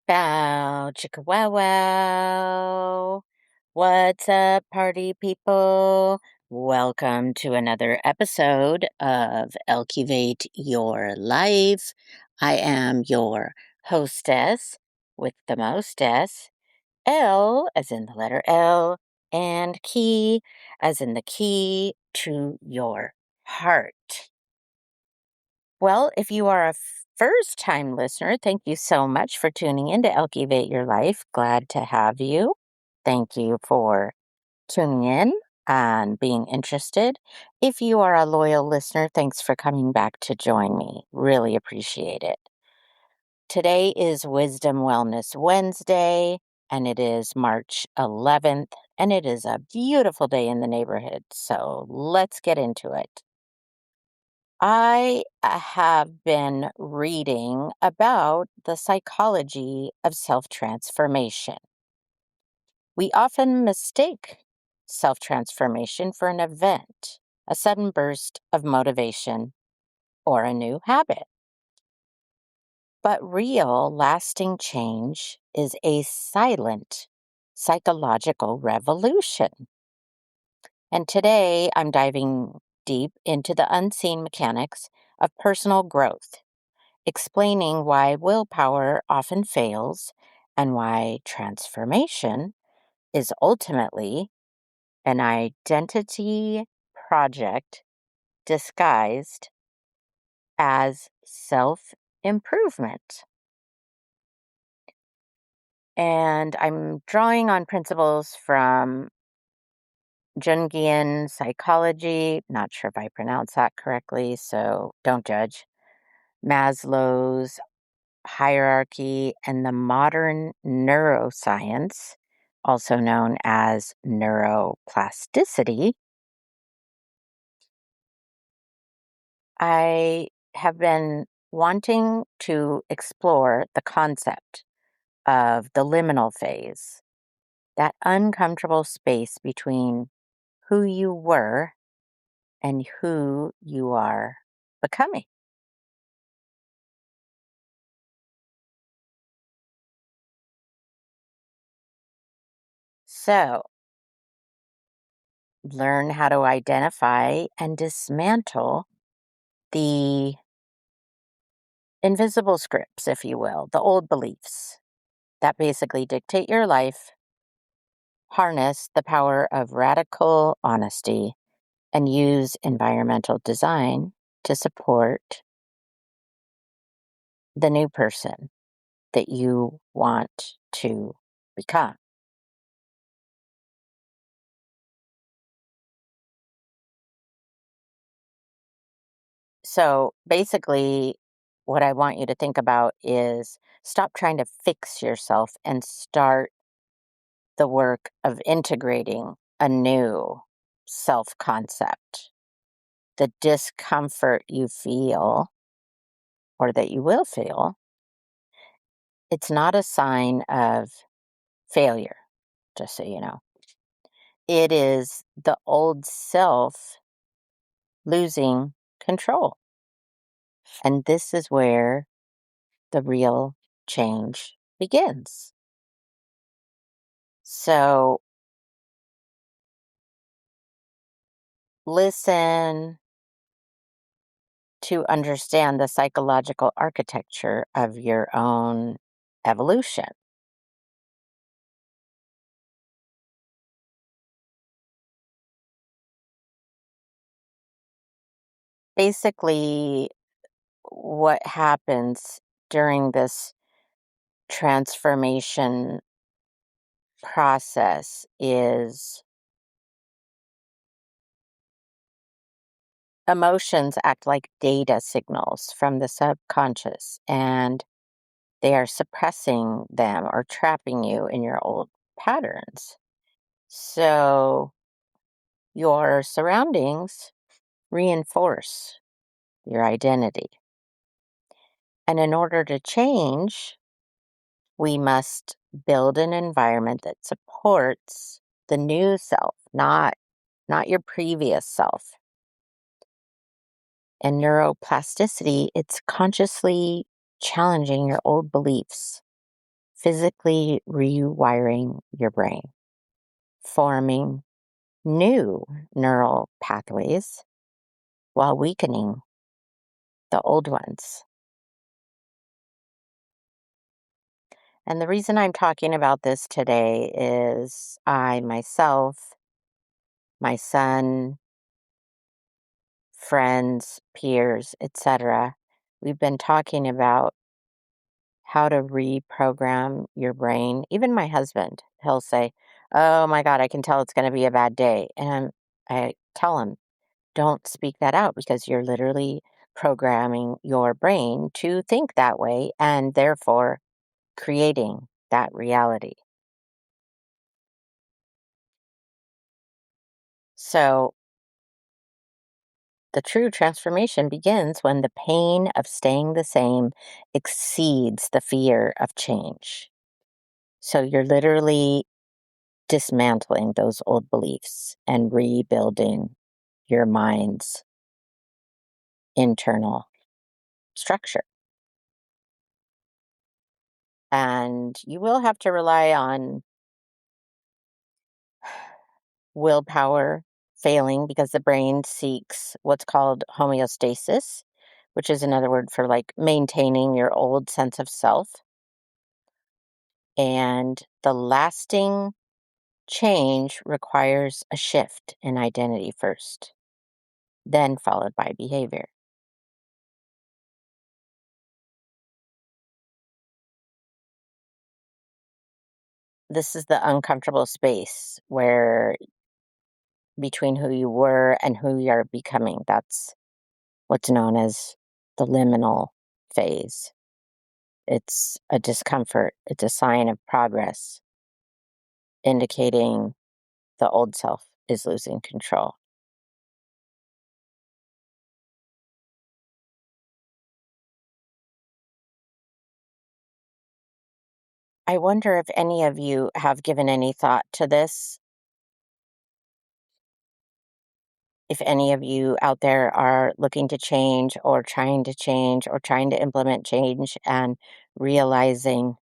Bow, chicka wow wow. What's up, party people? Welcome to another episode of Elcuvate Your Life. I am your hostess with the mostess, L as in the letter L, and key as in the key to your heart. Well, if you are a first time listener, thank you so much for tuning in to Elcuvate Your Life. Glad to have you. Thank you for tuning in and being interested. If you are a loyal listener, thanks for coming back to join me. Really appreciate it. Today is Wisdom Wellness Wednesday, and it is March 11th, and it is a beautiful day in the neighborhood. So let's get into it. I have been reading about the psychology of self transformation. We often mistake self transformation for an event, a sudden burst of motivation, or a new habit. But real, lasting change is a silent psychological revolution. And today I'm diving deep into the unseen mechanics of personal growth, explaining why willpower often fails and why transformation is ultimately an identity project disguised as self improvement. And I'm drawing on principles from Jungian psychology. Not sure if I pronounced that correctly, so don't judge. Maslow's hierarchy and the modern neuroscience, also known as neuroplasticity. I have been wanting to explore the concept of the liminal phase, that uncomfortable space between who you were and who you are becoming. So, learn how to identify and dismantle the invisible scripts, if you will, the old beliefs that basically dictate your life, harness the power of radical honesty, and use environmental design to support the new person that you want to become. So basically, what I want you to think about is stop trying to fix yourself and start the work of integrating a new self concept. The discomfort you feel or that you will feel, it's not a sign of failure, just so you know. It is the old self losing control. And this is where the real change begins. So listen to understand the psychological architecture of your own evolution. Basically, what happens during this transformation process is emotions act like data signals from the subconscious, and they are suppressing them or trapping you in your old patterns. So your surroundings reinforce your identity. And in order to change, we must build an environment that supports the new self, not your previous self. And neuroplasticity, it's consciously challenging your old beliefs, physically rewiring your brain, forming new neural pathways while weakening the old ones. And the reason I'm talking about this today is I myself, my son, friends, peers, etc., we've been talking about how to reprogram your brain. Even my husband, he'll say, "Oh my God, I can tell it's going to be a bad day." And I tell him, don't speak that out because you're literally programming your brain to think that way and therefore creating that reality. So the true transformation begins when the pain of staying the same exceeds the fear of change. So you're literally dismantling those old beliefs and rebuilding your mind's internal structure. And you will have to rely on willpower failing because the brain seeks what's called homeostasis, which is another word for like maintaining your old sense of self. And the lasting change requires a shift in identity first, then followed by behavior. This is the uncomfortable space where between who you were and who you are becoming. That's what's known as the liminal phase. It's a discomfort, it's a sign of progress, indicating the old self is losing control. I wonder if any of you have given any thought to this. If any of you out there are looking to change or trying to implement change and realizing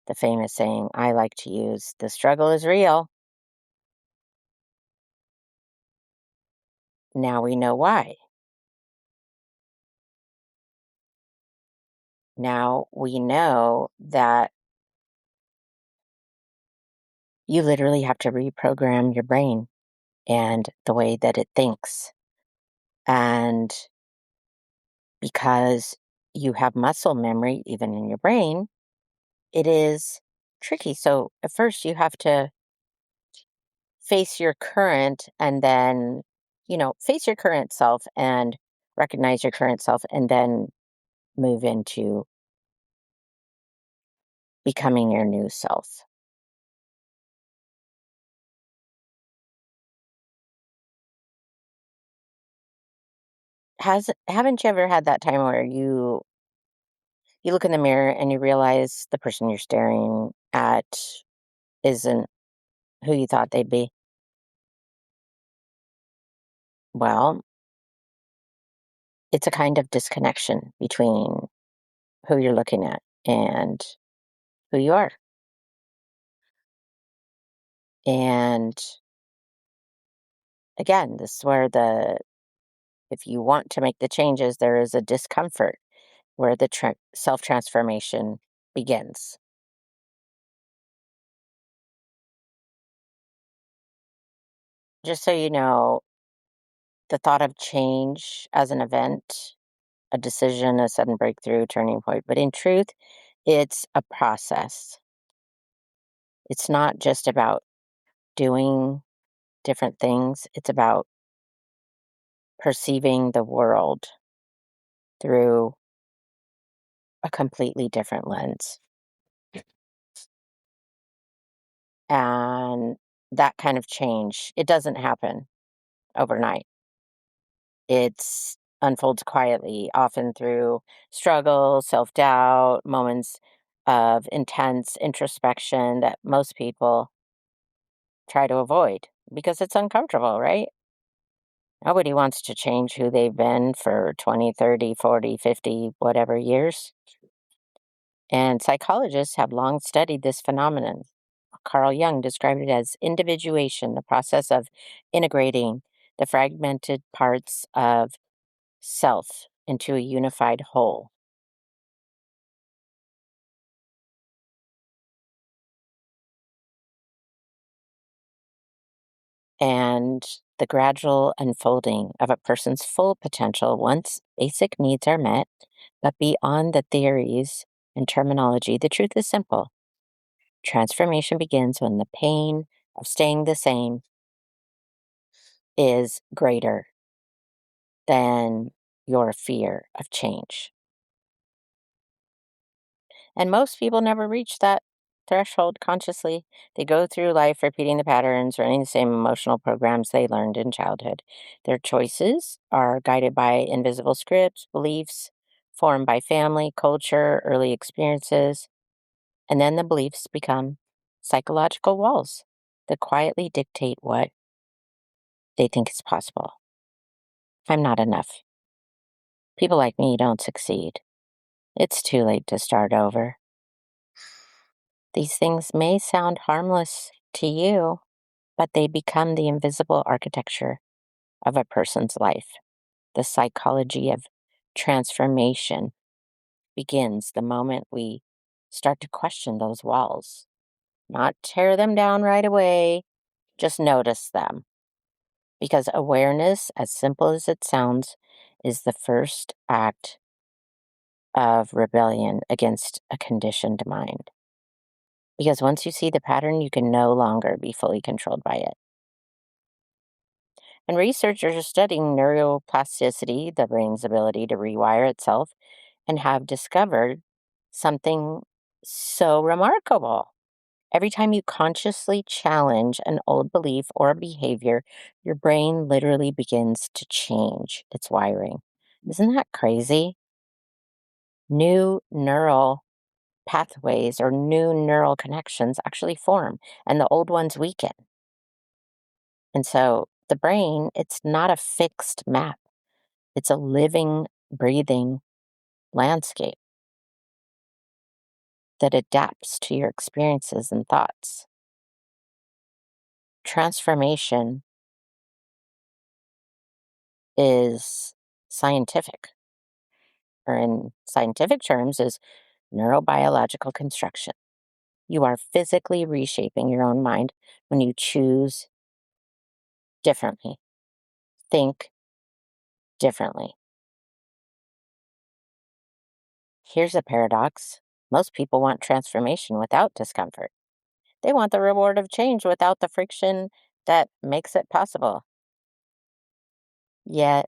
the famous saying I like to use, the struggle is real. Now we know why. Now we know that you literally have to reprogram your brain and the way that it thinks. And because you have muscle memory, even in your brain, it is tricky. So at first, you have to face your current and then, face your current self and recognize your current self and then move into becoming your new self. Haven't you ever had that time where you look in the mirror and you realize the person you're staring at isn't who you thought they'd be? Well, it's a kind of disconnection between who you're looking at and who you are. And again, this is where if you want to make the changes, there is a discomfort where the self transformation begins. Just so you know, the thought of change as an event, a decision, a sudden breakthrough, turning point, but in truth, it's a process. It's not just about doing different things, it's about perceiving the world through a completely different lens. And that kind of change, it doesn't happen overnight. It's unfolds quietly, often through struggle, self-doubt, moments of intense introspection that most people try to avoid because it's uncomfortable, right? Nobody wants to change who they've been for 20, 30, 40, 50, whatever years. And psychologists have long studied this phenomenon. Carl Jung described it as individuation, the process of integrating the fragmented parts of self into a unified whole. And the gradual unfolding of a person's full potential once basic needs are met. But beyond the theories and terminology, the truth is simple. Transformation begins when the pain of staying the same is greater than your fear of change. And most people never reach that threshold consciously. They go through life repeating the patterns, running the same emotional programs they learned in childhood. Their choices are guided by invisible scripts, beliefs formed by family, culture, early experiences, and then the beliefs become psychological walls that quietly dictate what they think is possible. I'm not enough. People like me don't succeed. It's too late to start over. These things may sound harmless to you, but they become the invisible architecture of a person's life. The psychology of transformation begins the moment we start to question those walls, not tear them down right away, just notice them. Because awareness, as simple as it sounds, is the first act of rebellion against a conditioned mind. Because once you see the pattern, you can no longer be fully controlled by it. And researchers are studying neuroplasticity, the brain's ability to rewire itself, and have discovered something so remarkable. Every time you consciously challenge an old belief or behavior, your brain literally begins to change its wiring. Isn't that crazy? New neural pathways or new neural connections actually form, and the old ones weaken. And so the brain, it's not a fixed map, it's a living, breathing landscape that adapts to your experiences and thoughts. Transformation is scientific, or in scientific terms, is neurobiological construction. You are physically reshaping your own mind when you choose differently, think differently. Here's a paradox: most people want transformation without discomfort. They want the reward of change without the friction that makes it possible. Yet,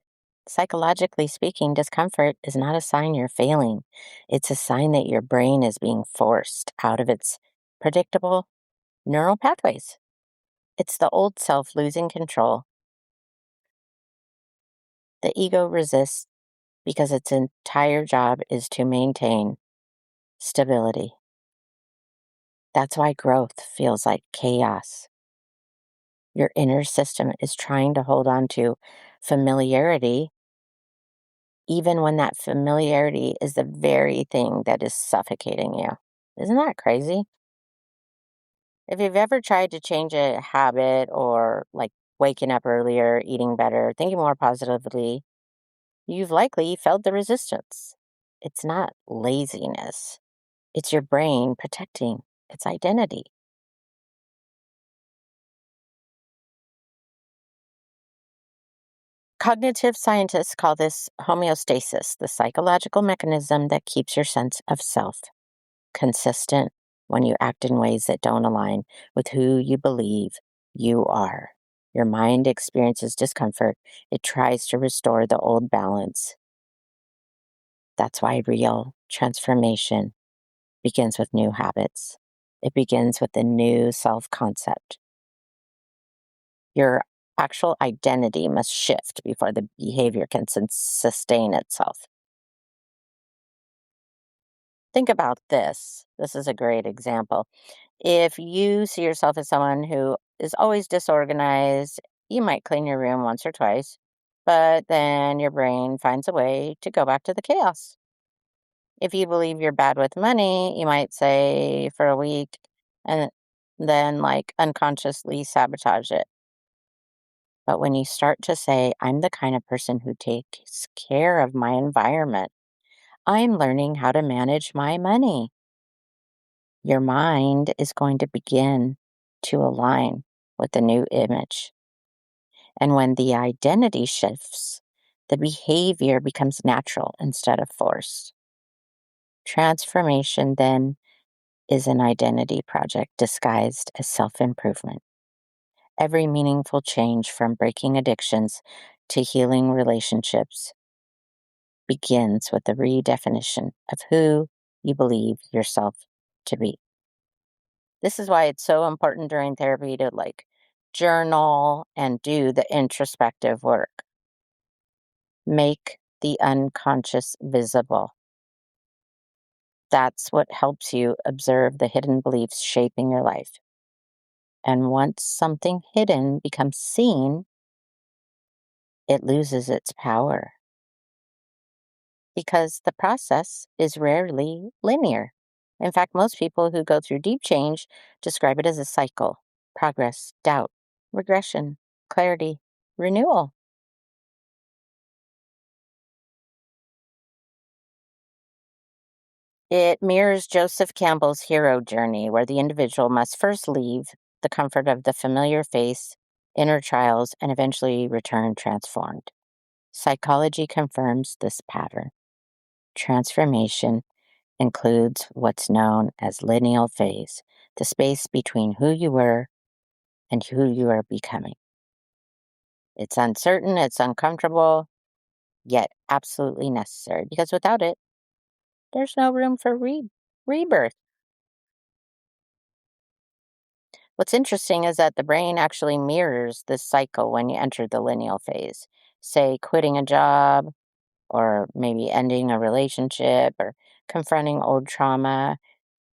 psychologically speaking, discomfort is not a sign you're failing. It's a sign that your brain is being forced out of its predictable neural pathways. It's the old self losing control. The ego resists because its entire job is to maintain stability. That's why growth feels like chaos. Your inner system is trying to hold on to familiarity, even when that familiarity is the very thing that is suffocating you. Isn't that crazy? If you've ever tried to change a habit or like waking up earlier, eating better, thinking more positively, you've likely felt the resistance. It's not laziness, it's your brain protecting its identity. Cognitive scientists call this homeostasis, the psychological mechanism that keeps your sense of self consistent when you act in ways that don't align with who you believe you are. Your mind experiences discomfort. It tries to restore the old balance. That's why real transformation begins with new habits. It begins with a new self concept. Your actual identity must shift before the behavior can sustain itself. Think about this. This is a great example. If you see yourself as someone who is always disorganized, you might clean your room once or twice, but then your brain finds a way to go back to the chaos. If you believe you're bad with money, you might say for a week and then like unconsciously sabotage it. But when you start to say, I'm the kind of person who takes care of my environment, I'm learning how to manage my money, your mind is going to begin to align with the new image. And when the identity shifts, the behavior becomes natural instead of forced. Transformation then is an identity project disguised as self improvement. Every meaningful change from breaking addictions to healing relationships begins with the redefinition of who you believe yourself to be. This is why it's so important during therapy to like journal and do the introspective work. Make the unconscious visible. That's what helps you observe the hidden beliefs shaping your life. And once something hidden becomes seen, it loses its power because the process is rarely linear. In fact, most people who go through deep change describe it as a cycle: progress, doubt, regression, clarity, renewal. It mirrors Joseph Campbell's hero journey, where the individual must first leave the comfort of the familiar face, inner trials, and eventually return transformed. Psychology confirms this pattern. Transformation includes what's known as liminal phase, the space between who you were and who you are becoming. It's uncertain, it's uncomfortable, yet absolutely necessary because without it, there's no room for rebirth. What's interesting is that the brain actually mirrors this cycle when you enter the lineal phase, say quitting a job, or maybe ending a relationship, or confronting old trauma.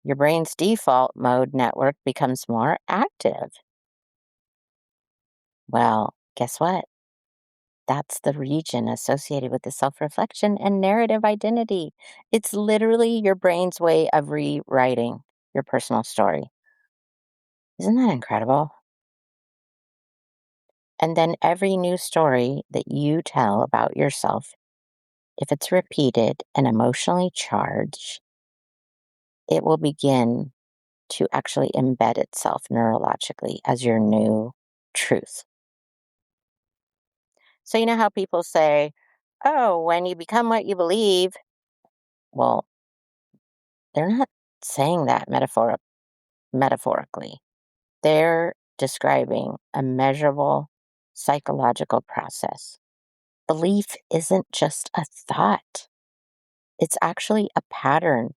Your brain's default mode network becomes more active. Well, guess what? That's the region associated with the self reflection and narrative identity. It's literally your brain's way of rewriting your personal story. Isn't that incredible? And then every new story that you tell about yourself, if it's repeated and emotionally charged, it will begin to actually embed itself neurologically as your new truth. So, you know how people say, oh, when you become what you believe, well, they're not saying that metaphorically. They're describing a measurable psychological process. Belief isn't just a thought, it's actually a pattern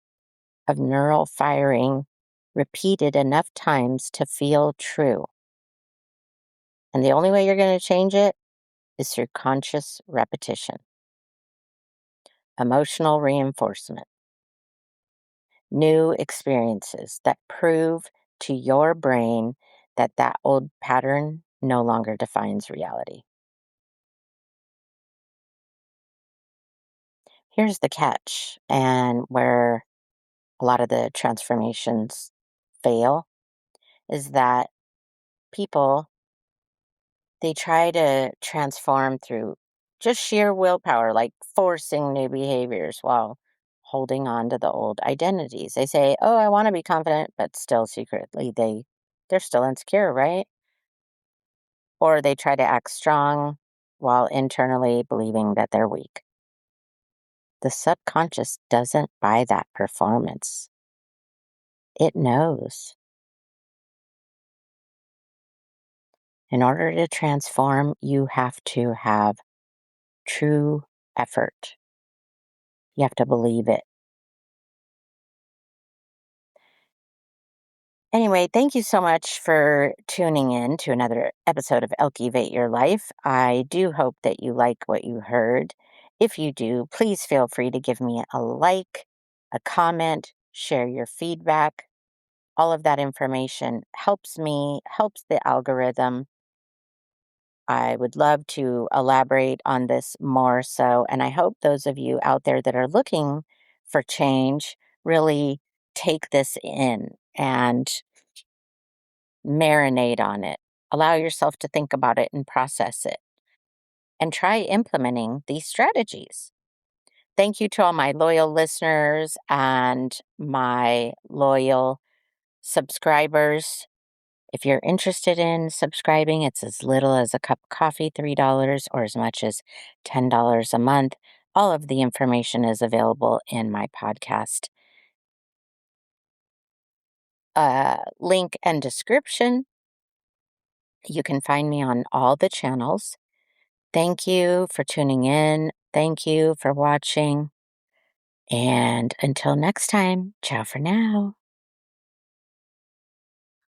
of neural firing repeated enough times to feel true. And the only way you're going to change it is through conscious repetition, emotional reinforcement, new experiences that prove to your brain that that old pattern no longer defines reality. Here's the catch, and where a lot of the transformations fail is that people, they try to transform through just sheer willpower, like forcing new behaviors while holding on to the old identities. They say, "Oh, I want to be confident," but still secretly they're still insecure, right? Or they try to act strong while internally believing that they're weak. The subconscious doesn't buy that performance. It knows. In order to transform, you have to have true effort. You have to believe it. Anyway, thank you so much for tuning in to another episode of Elkivate Your Life. I do hope that you like what you heard. If you do, please feel free to give me a like, a comment, share your feedback. All of that information helps me, helps the algorithm. I would love to elaborate on this more so, and I hope those of you out there that are looking for change. Really take this in and marinate on it. Allow yourself to think about it and process it, and try implementing these strategies. Thank you to all my loyal listeners and my loyal subscribers. If you're interested in subscribing, it's as little as a cup of coffee, $3, or as much as $10 a month. All of the information is available in my podcast link and description. You can find me on all the channels. Thank you for tuning in. Thank you for watching. And until next time, ciao for now.